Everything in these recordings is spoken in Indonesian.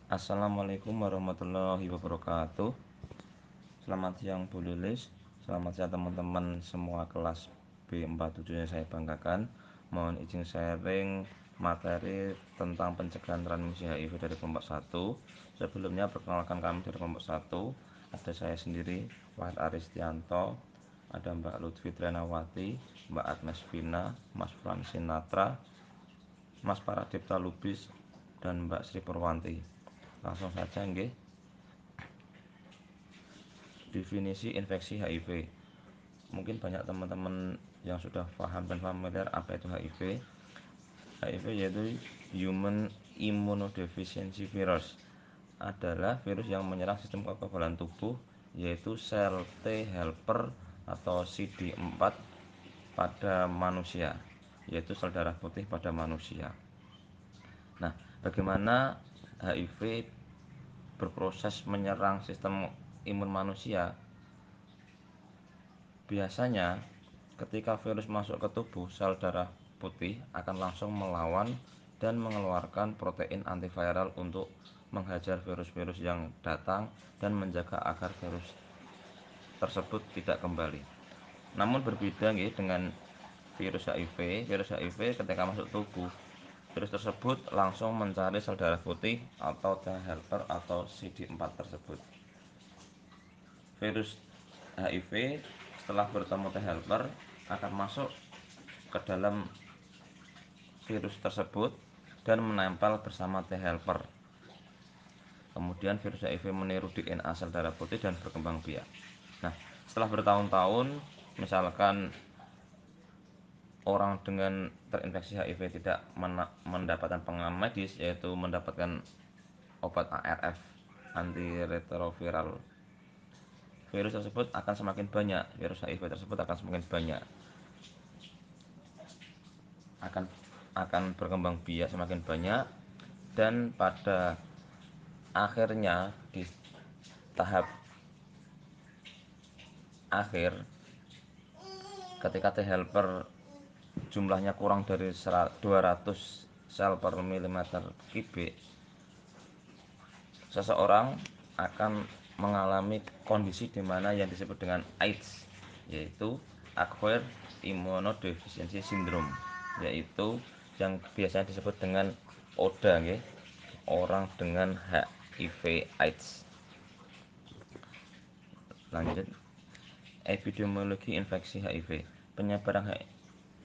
Assalamualaikum warahmatullahi wabarakatuh. Selamat siang Bu Lilis. Selamat siang teman-teman semua kelas B47 yang saya banggakan. Mohon izin sharing materi tentang pencegahan transmisi HIV dari kelompok 1. Sebelumnya perkenalkan kami dari kelompok 1. Ada saya sendiri, Wahid Aristianto, ada Mbak Lutfi Trenawati, Mbak Agnes Vina, Mas Fran Sinatra, Mas Paradipta Lubis, dan Mbak Sri Purwanti. Langsung saja nggih. Definisi infeksi HIV. Mungkin banyak teman-teman yang sudah paham dan familiar apa itu HIV. HIV yaitu Human Immunodeficiency Virus, adalah virus yang menyerang sistem kekebalan tubuh, yaitu sel T helper atau CD4 pada manusia, yaitu sel darah putih pada manusia. Nah, bagaimana HIV berproses menyerang sistem imun manusia? Biasanya, ketika virus masuk ke tubuh, sel darah putih akan langsung melawan dan mengeluarkan protein antiviral untuk menghajar virus-virus yang datang dan menjaga agar virus tersebut tidak kembali. Namun berbeda dengan virus HIV. Virus HIV ketika masuk tubuh, virus tersebut langsung mencari sel darah putih atau T helper atau CD4 tersebut. Virus HIV setelah bertemu T helper akan masuk ke dalam virus tersebut dan menempel bersama T helper. Kemudian virus HIV meniru DNA sel darah putih dan berkembang biak. Nah, setelah bertahun-tahun, misalkan orang dengan terinfeksi HIV tidak mendapatkan penanganan medis, yaitu mendapatkan obat ARV, antiretroviral, virus tersebut akan semakin banyak, virus HIV tersebut akan semakin banyak, akan berkembang biak semakin banyak, dan pada akhirnya di tahap akhir, ketika T helper jumlahnya kurang dari 200 sel per milimeter kubik, seseorang akan mengalami kondisi di mana yang disebut dengan AIDS, yaitu Acquired Immunodeficiency Syndrome, yaitu yang biasanya disebut dengan ODA, orang dengan HIV AIDS. Lanjut, epidemiologi infeksi HIV. Penyebaran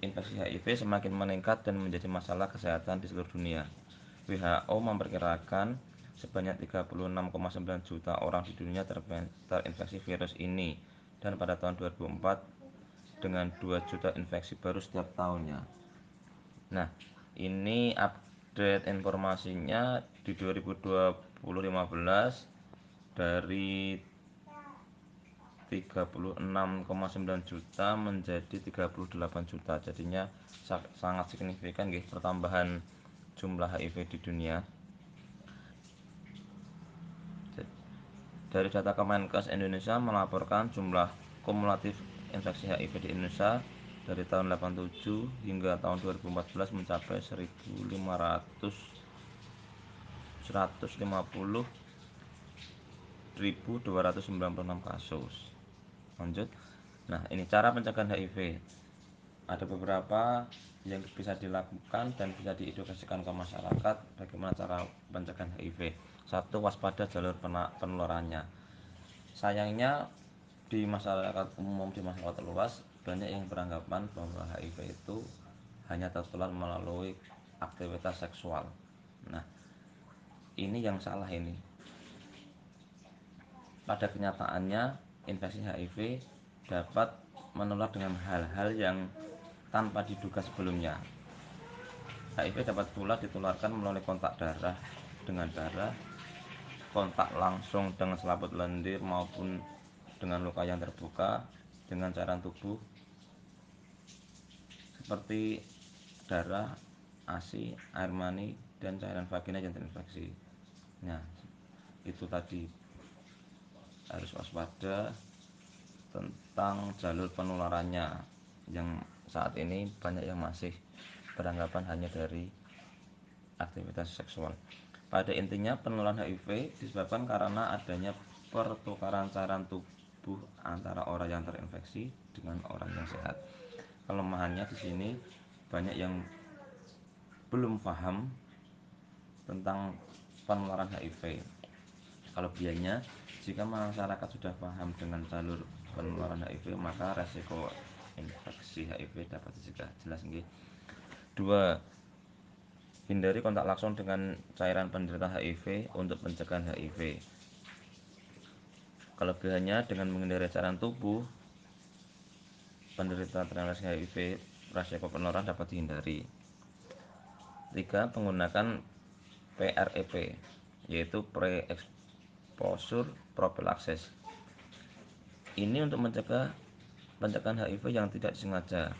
infeksi HIV semakin meningkat dan menjadi masalah kesehatan di seluruh dunia. WHO memperkirakan sebanyak 36,9 juta orang di dunia terinfeksi virus ini, dan pada tahun 2004 dengan 2 juta infeksi baru setiap tahunnya. Nah, ini update informasinya di 2015 dari 36,9 juta menjadi 38 juta. Jadinya sangat signifikan pertambahan jumlah HIV di dunia. Dari data Kemenkes, Indonesia melaporkan jumlah kumulatif infeksi HIV di Indonesia dari tahun 87 hingga tahun 2014 mencapai 150.296 kasus. Lanjut. Nah, ini cara pencegahan HIV. Ada beberapa yang bisa dilakukan dan bisa diedukasikan ke masyarakat bagaimana cara pencegahan HIV. Satu, waspada jalur penularannya. Sayangnya di masyarakat umum, di masyarakat luas, banyak yang beranggapan bahwa HIV itu hanya tertular melalui aktivitas seksual. Nah, ini yang salah ini. Pada kenyataannya, infeksi HIV dapat menular dengan hal-hal yang tanpa diduga sebelumnya. HIV dapat pula ditularkan melalui kontak darah dengan darah, kontak langsung dengan selaput lendir, maupun dengan luka yang terbuka dengan cairan tubuh seperti darah, ASI, air mani, dan cairan vagina yang terinfeksi. Nah, itu tadi, harus waspada tentang jalur penularannya yang saat ini banyak yang masih beranggapan hanya dari aktivitas seksual. Pada intinya penularan HIV disebabkan karena adanya pertukaran cairan tubuh antara orang yang terinfeksi dengan orang yang sehat. Kelemahannya di sini banyak yang belum paham tentang penularan HIV. Kelebihannya, jika masyarakat sudah paham dengan jalur penularan HIV, maka resiko infeksi HIV dapat dicegah. Jelas nggih. 2. Hindari kontak langsung dengan cairan penderita HIV untuk pencegahan HIV. Kelebihannya, dengan menghindari cairan tubuh penderita terinfeksi HIV, resiko penularan dapat dihindari. 3. Menggunakan PrEP, yaitu pre-exposure prophylaxis. Ini untuk mencegah pencegahan HIV yang tidak disengaja.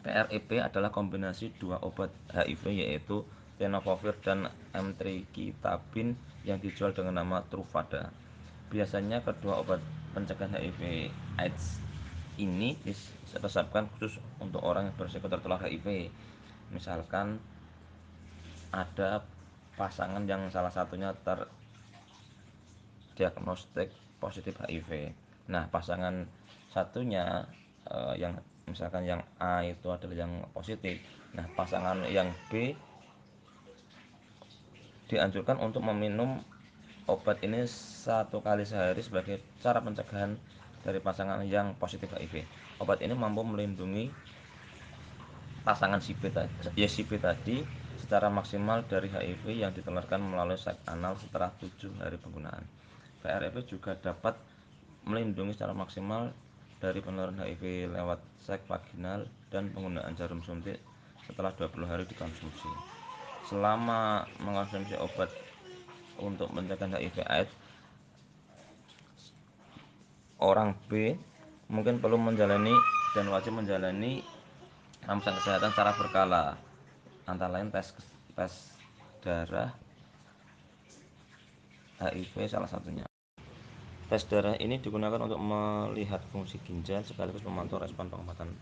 PrEP adalah kombinasi dua obat HIV, yaitu tenofovir dan emtricitabine, yang dijual dengan nama Truvada. Biasanya kedua obat pencegahan HIV/AIDS ini diresepkan khusus untuk orang yang berisiko tertular HIV. Misalkan ada pasangan yang salah satunya terdiagnostik positif HIV. Nah, pasangan satunya yang misalkan yang A itu adalah yang positif. Nah, pasangan yang B dianjurkan untuk meminum obat ini 1 kali sehari sebagai cara pencegahan dari pasangan yang positif HIV. Obat ini mampu melindungi pasangan si B tadi secara maksimal dari HIV yang ditularkan melalui seks anal setelah 7 hari penggunaan. PrEP juga dapat melindungi secara maksimal dari penularan HIV lewat seks vaginal dan penggunaan jarum suntik setelah 20 hari dikonsumsi. Selama mengonsumsi obat untuk mencegah HIV/AIDS, orang B mungkin perlu menjalani dan wajib menjalani pemeriksaan kesehatan secara berkala, antara lain tes darah HIV salah satunya. Tes darah ini digunakan untuk melihat fungsi ginjal sekaligus memantau respon pengobatan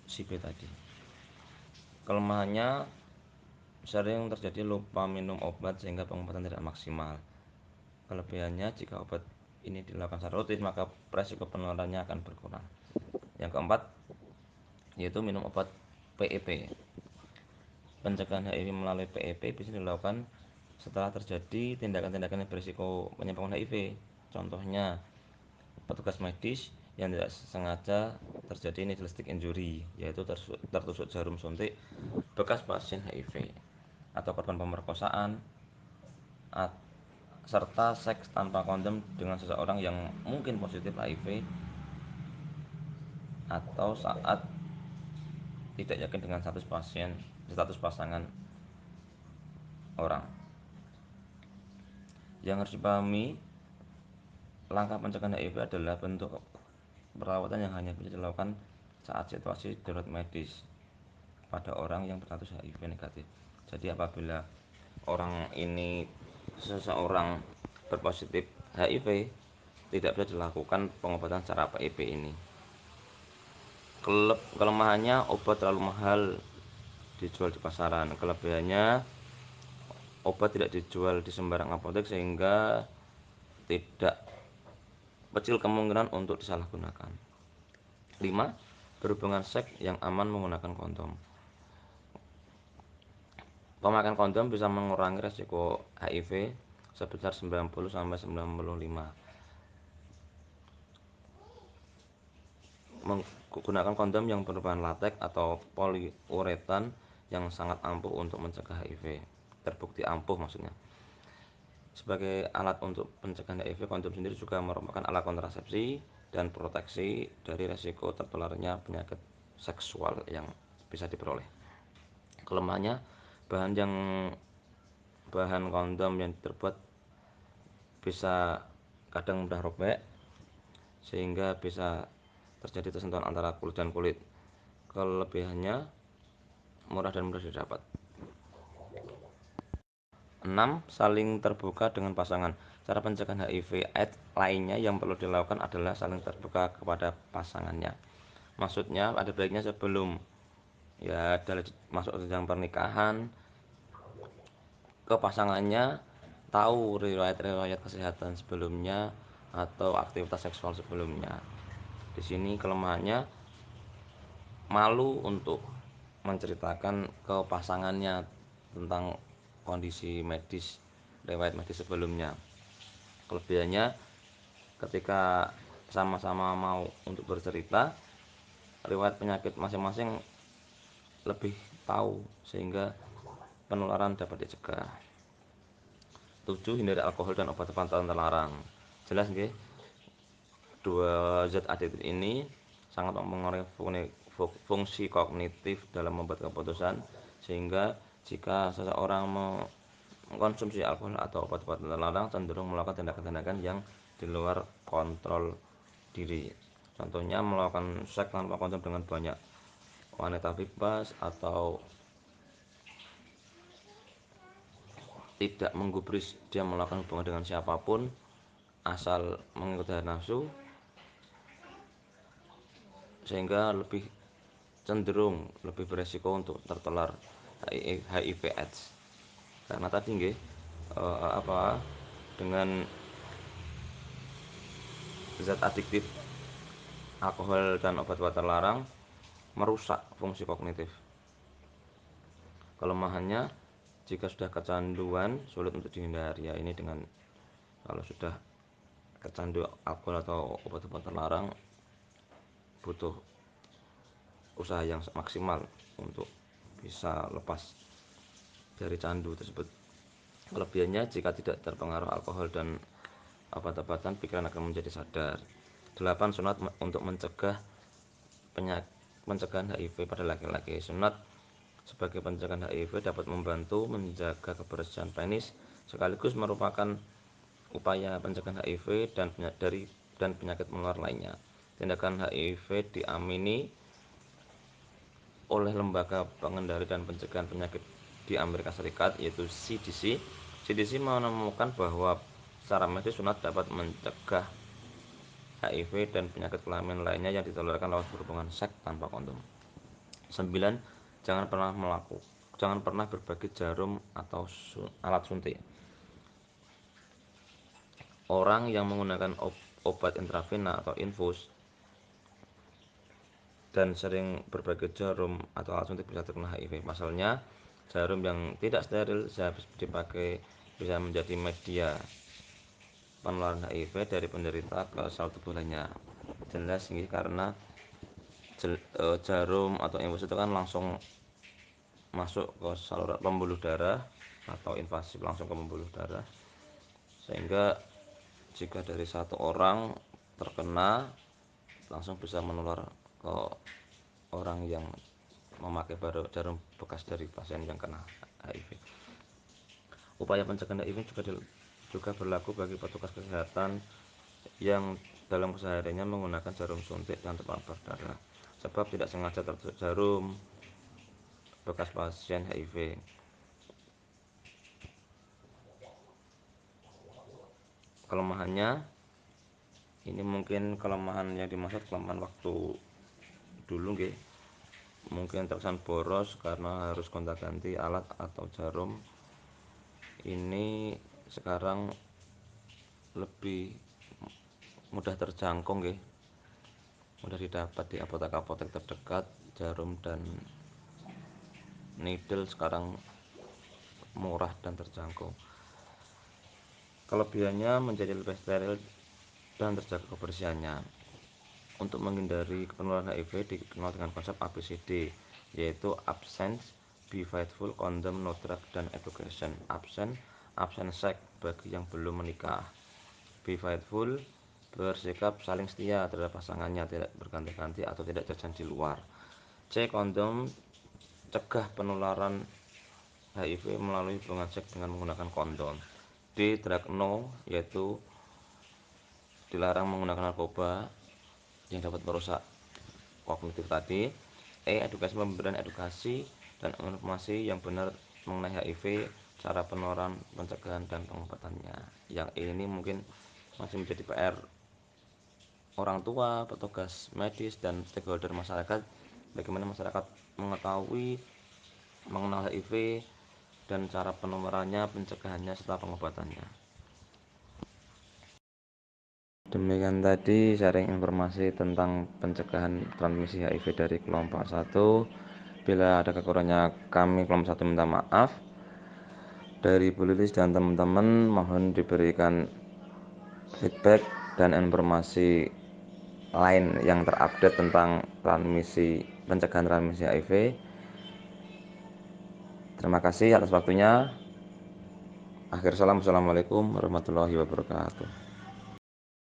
si B tadi. Kelemahannya, sering terjadi lupa minum obat sehingga pengobatan tidak maksimal. Kelebihannya, jika obat ini dilakukan secara rutin maka resiko penularannya akan berkurang. Yang keempat, yaitu minum obat PEP. Pencegahan HIV melalui PEP bisa dilakukan setelah terjadi tindakan-tindakan yang berisiko penyembuhan HIV. Contohnya, petugas medis yang tidak sengaja terjadi needle stick injury, yaitu tertusuk jarum suntik bekas pasien HIV, atau korban pemerkosaan, serta seks tanpa kondom dengan seseorang yang mungkin positif HIV, atau saat tidak yakin dengan status pasangan orang. Yang harus dipahami, langkah pencegahan HIV adalah bentuk perawatan yang hanya bisa dilakukan saat situasi darurat medis pada orang yang berstatus HIV negatif. Jadi apabila seseorang berpositif HIV, tidak bisa dilakukan pengobatan secara PEP ini. Kelemahannya, obat terlalu mahal dijual di pasaran. Kelebihannya, obat tidak dijual di sembarang apotek sehingga tidak kecil kemungkinan untuk disalahgunakan. 5. Berhubungan seks yang aman menggunakan kondom. Pemakaian kondom bisa mengurangi resiko HIV sebesar 90-95. Menggunakan kondom yang berbahan latex atau poliuretan yang sangat ampuh untuk mencegah HIV. Terbukti ampuh maksudnya. Sebagai alat untuk pencegahan HIV, kondom sendiri juga merupakan alat kontrasepsi dan proteksi dari resiko tertularnya penyakit seksual yang bisa diperoleh. Kelemahannya, bahan kondom yang terbuat bisa kadang mudah robek sehingga bisa terjadi tersentuhan antara kulit dan kulit. Kelebihannya, murah dan mudah didapat. 6. Saling terbuka dengan pasangan. Cara pencegahan HIV/AIDS lainnya yang perlu dilakukan adalah saling terbuka kepada pasangannya. Maksudnya, ada baiknya sebelum masuk ke jenjang pernikahan, ke pasangannya tahu riwayat-riwayat kesehatan sebelumnya atau aktivitas seksual sebelumnya. Di sini kelemahannya malu untuk menceritakan ke pasangannya tentang kondisi medis, riwayat medis sebelumnya. Kelebihannya ketika sama-sama mau untuk bercerita, riwayat penyakit masing-masing lebih tahu sehingga penularan dapat dicegah. 7. Hindari alkohol dan obat-obatan terlarang. Jelas nggih, dua zat adiktif ini sangat mempengaruhi fungsi kognitif dalam membuat keputusan, sehingga jika seseorang mengkonsumsi alkohol atau obat-obatan terlarang cenderung melakukan tindakan-tindakan yang di luar kontrol diri. Contohnya melakukan seks tanpa kondom dengan banyak wanita bebas, atau tidak menggubris dia melakukan hubungan dengan siapapun asal mengikuti nafsu, sehingga lebih cenderung lebih beresiko untuk tertular HIV/AIDS. Karena tadi nggih dengan zat adiktif alkohol dan obat-obat terlarang merusak fungsi kognitif. Kelemahannya jika sudah kecanduan sulit untuk dihindari. Ya, ini dengan kalau sudah kecandu alkohol atau obat-obat terlarang butuh usaha yang maksimal untuk bisa lepas dari candu tersebut. Kelebihannya jika tidak terpengaruh alkohol dan obat-obatan, pikiran akan menjadi sadar. 8. Sunat untuk mencegah pencegahan HIV pada laki-laki. Sunat sebagai pencegahan HIV dapat membantu menjaga kebersihan penis sekaligus merupakan upaya pencegahan HIV dan penyakit menular lainnya. Tindakan HIV diamini oleh Lembaga Pengendali dan Pencegahan Penyakit di Amerika Serikat, yaitu CDC. CDC menemukan bahwa secara medis sunat dapat mencegah HIV dan penyakit kelamin lainnya yang ditularkan lewat berhubungan seks tanpa kondom. 9. Jangan pernah berbagi jarum atau alat suntik. Orang yang menggunakan obat intravena atau infus dan sering berbagi jarum atau alat suntik bisa terkena HIV. Pasalnya, jarum yang tidak steril sehabis dipakai bisa menjadi media penularan HIV dari penderita ke sel tubuh lainnya. Jelas ini karena jarum atau infus itu kan langsung masuk ke saluran pembuluh darah atau invasif langsung ke pembuluh darah, sehingga jika dari satu orang terkena langsung bisa menular ke orang yang memakai jarum bekas dari pasien yang kena HIV. Upaya pencegahan HIV juga berlaku bagi petugas kesehatan yang dalam kesehariannya menggunakan jarum suntik dan tempat berdarah, sebab tidak sengaja tertusuk jarum bekas pasien HIV. Kelemahannya ini mungkin kelemahan yang dimaksud kelemahan waktu dulu nggih, mungkin terkesan boros karena harus gonta-ganti alat atau jarum. Ini sekarang lebih mudah terjangkau nggih, mudah didapat di apotek-apotek terdekat. Jarum dan needle sekarang murah dan terjangkau. Kelebihannya menjadi lebih steril dan terjaga kebersihannya. Untuk menghindari penularan HIV dikenal dengan konsep ABCD, yaitu absence, be faithful, condom, no drug, dan education. Absen seks bagi yang belum menikah. Be faithful, bersikap saling setia terhadap pasangannya, tidak berganti-ganti atau tidak jajan di luar. C. Kondom, cegah penularan HIV melalui hubungan seks dengan menggunakan kondom. D. Drug no, yaitu dilarang menggunakan narkoba yang dapat merusak kognitif tadi. Edukasi, pemberian edukasi dan informasi yang benar mengenai HIV, cara penularan, pencegahan, dan pengobatannya. Yang ini mungkin masih menjadi PR orang tua, petugas medis, dan stakeholder masyarakat. Bagaimana masyarakat mengetahui mengenal HIV, dan cara penularannya, pencegahannya, serta pengobatannya. Demikian tadi sharing informasi tentang pencegahan transmisi HIV dari kelompok 1. Bila ada kekurangannya, kami kelompok 1 minta maaf. Dari Bu Lilis dan teman-teman mohon diberikan feedback dan informasi lain yang terupdate tentang pencegahan transmisi HIV. Terima kasih atas waktunya. Akhir salam, assalamualaikum warahmatullahi wabarakatuh.